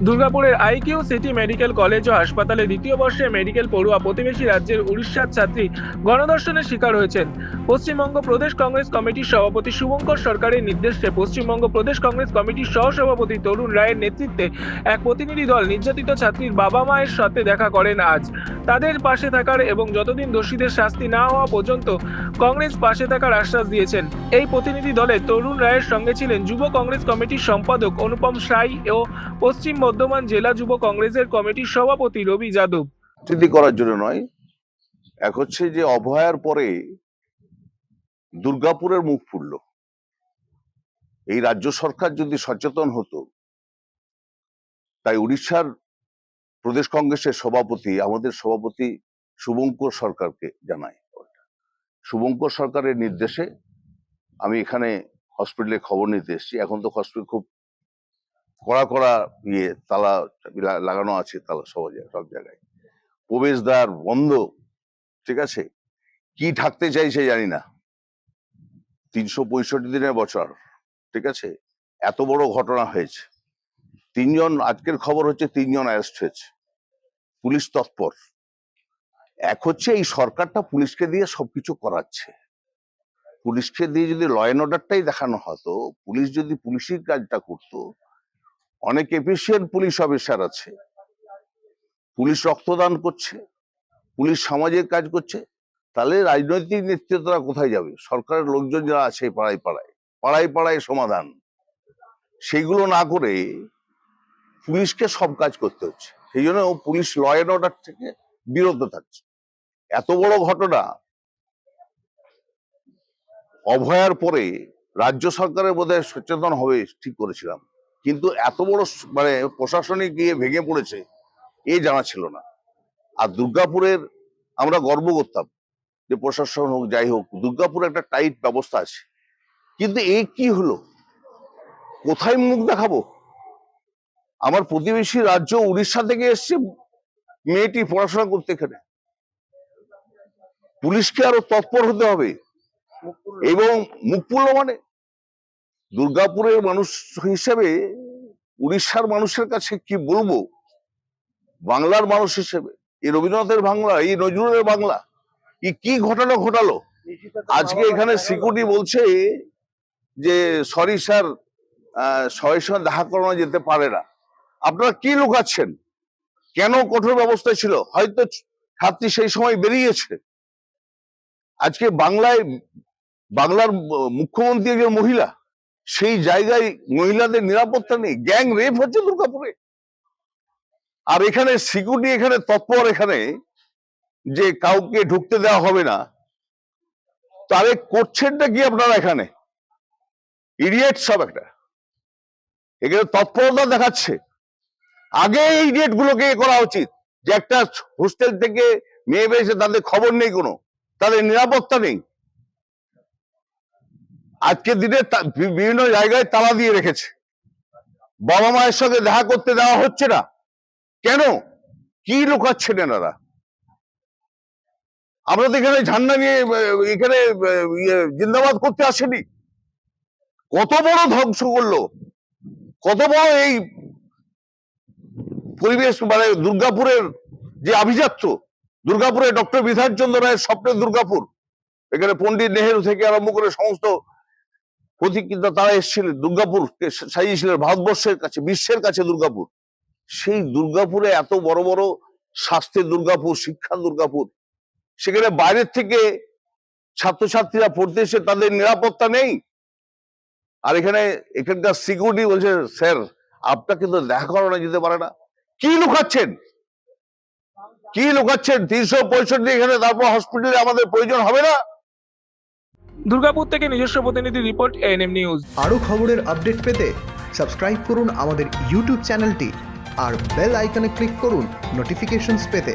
দুর্গাপুরের IQ city medical college ও হাসপাতালে দ্বিতীয় বর্ষে মেডিকেল পড়ুয়া প্রতিবেশী রাজ্যের উড়িষ্যার ছাত্রী গণধর্ষণের শিকার হয়েছেন। পশ্চিমবঙ্গ প্রদেশ কংগ্রেস কমিটির সভাপতি শুভঙ্কর সরকারের নির্দেশে পশ্চিমবঙ্গ প্রদেশ কংগ্রেস কমিটির সহসভাপতি তরুণ রায়ের নেতৃত্বে এক প্রতিনিধি দল নির্যাতিত ছাত্রীর বাবা মায়ের সাথে দেখা করেন আজ। তাদের পাশে থাকার এবং যতদিন দোষীদের শাস্তি না হওয়া পর্যন্ত কংগ্রেস পাশে থাকার আশ্বাস দিয়েছেন। এই প্রতিনিধি দলে তরুণ রায়ের সঙ্গে ছিলেন যুব কংগ্রেস কমিটির সম্পাদক অনুপম সাই ও পশ্চিম বর্ধমান জেলা যুব কংগ্রেসের কমিটির সভাপতি রবি যাদব। রাজনীতি করার জন্য নয়, এক হচ্ছে যে অভয়ার পরে দুর্গাপুরের মুখ ফুটল। এই রাজ্য সরকার যদি সচেতন হতো, তাই উড়িষ্যার প্রদেশ কংগ্রেসের সভাপতি, আমাদের সভাপতি শুভঙ্কর সরকারকে জানায়। শুভঙ্কর সরকারের নির্দেশে আমি এখানে হসপিটালে খবর নিতে এসেছি। এখন তো হসপিটাল খুব কড়া কড়া তালা লাগানো আছে, তালা সব জায়গায়, প্রবেশদ্বার বন্ধ। ঠিক আছে, কি ঢাকতে চাইছে জানি না। 365 দিনের বছর, ঠিক আছে, এত বড় ঘটনা হয়েছে। আজকের খবর হচ্ছে 3 জন অ্যারেস্ট হয়েছে, পুলিশ তৎপর। এক হচ্ছে এই সরকারটা পুলিশকে দিয়ে সবকিছু করাচ্ছে। পুলিশকে দিয়ে যদি ল অ্যান্ড অর্ডারটাই দেখানো হতো, পুলিশ যদি পুলিশের কাজটা করতো, অনেক এফিসিয়েন্ট পুলিশ অফিসার আছে, পুলিশ রক্তদান করছে, পুলিশ সমাজের কাজ করছে, তাহলে রাজনৈতিক নেতৃত্বরা কোথায় যাবে? সরকারের লোকজন যারা আছে পাড়ায় পাড়ায় পাড়ায় পাড়ায় সমাধান, সেগুলো না করে পুলিশকে সব কাজ করতে হচ্ছে। সেই জন্য পুলিশ ল অ্যান্ড অর্ডার থেকে বিরত থাকছে। এত বড় ঘটনা অভয়ার পরে রাজ্য সরকারের বোধহয় সচেতন হবে ঠিক করেছিলাম, কিন্তু এত বড় প্রশাসনিক গিয়ে ভেঙে পড়েছে এ জানা ছিল না। আর দুর্গাপুরের আমরা গর্ব করতাম যে প্রশাসন হোক যাই হোক, দুর্গাপুরে একটা টাইট ব্যবস্থা আছে, কিন্তু এই কি হলো? কোথায় মুখ দেখাবো? আমার প্রতিবেশী রাজ্য উড়িষ্যা থেকে এসছে মেয়েটি পড়াশোনা করতে এখানে। পুলিশকে আরো তৎপর হতে হবে এবং মুখ পুরল মানে দুর্গাপুরের মানুষ হিসেবে উড়িষ্যার মানুষের কাছে কি বলবো, বাংলার মানুষ হিসেবে এই রবীন্দ্রনাথের বাংলা, এই নজরুলের বাংলা, কি ঘটনা ঘটালো আজকে এখানে? সিকিউরিটি বলছে যে সরি স্যার, সবাই সঙ্গে দেখা করানো যেতে পারে না। আপনারা কি লুকাচ্ছেন? কেন কঠোর ব্যবস্থা ছিল? হয়তো ছাত্রী সেই সময় বেরিয়েছে। আজকে বাংলার মুখ্যমন্ত্রী একজন মহিলা, সেই জায়গায় মহিলাদের নিরাপত্তা নেই, গ্যাং রেপ হচ্ছে দুর্গাপুরে। আর এখানে সিকিউরিটি এখানে তৎপর, এখানে যে কাউকে ঢুকতে দেওয়া হবে না। তাহলে করছেনটা কি আপনারা? এখানে ইডিয়েট সব একটা, এখানে তৎপরতা দেখাচ্ছে। আগে এই ইডিয়েট গুলোকে করা উচিত, যে একটা হোস্টেল থেকে মেয়ে বেরিয়েছে, তাদের খবর নেই, কোনো তাদের নিরাপত্তা নেই। আজকের দিনে বিভিন্ন জায়গায় তালা দিয়ে রেখেছে, বাবা মায়ের সঙ্গে দেখা করতে দেওয়া হচ্ছে না। কেন? কি লুকাচ্ছেন এনারা? আমরা তো এখানে ঝান্ডা নিয়ে এখানে জিন্দাবাদ করতে আসেনি। কত বড় ধ্বংস করলো, কত বড় এই পরিবেশ, দুর্গাপুরের যে আভিজাত্য, দুর্গাপুরে ডক্টর বিধানচন্দ্র রায়ের স্বপ্নের দুর্গাপুর, এখানে পন্ডিত নেহেরু থেকে আরম্ভ করে সমস্ত প্রতীকৃত তারা এসেছিলেন, দুর্গাপুরকে সাজিয়েছিলেন ভারতবর্ষের কাছে, বিশ্বের কাছে দুর্গাপুর। সেই দুর্গাপুরে এত বড় বড় স্বাস্থ্যের দুর্গাপুর, শিক্ষা দুর্গাপুর, সেখানে বাইরের থেকে ছাত্রছাত্রীরা পড়তে এসে তাদের নিরাপত্তা নেই। আর এখানকার সিকিউরিটি বলছে স্যার আপনাকে তো দেখা করানো যেতে পারে না। কি লুকাচ্ছেন? 365 এখানে, তারপর হসপিটালে আমাদের প্রয়োজন হবে না? দুর্গাপুর থেকে নিজস্ব প্রতিনিধি রিপোর্ট, এএনএম নিউজ। আরও খবরের আপডেট পেতে সাবস্ক্রাইব করুন আমাদের ইউটিউব চ্যানেলটি আর বেল আইকনে ক্লিক করুন নোটিফিকেশনস পেতে।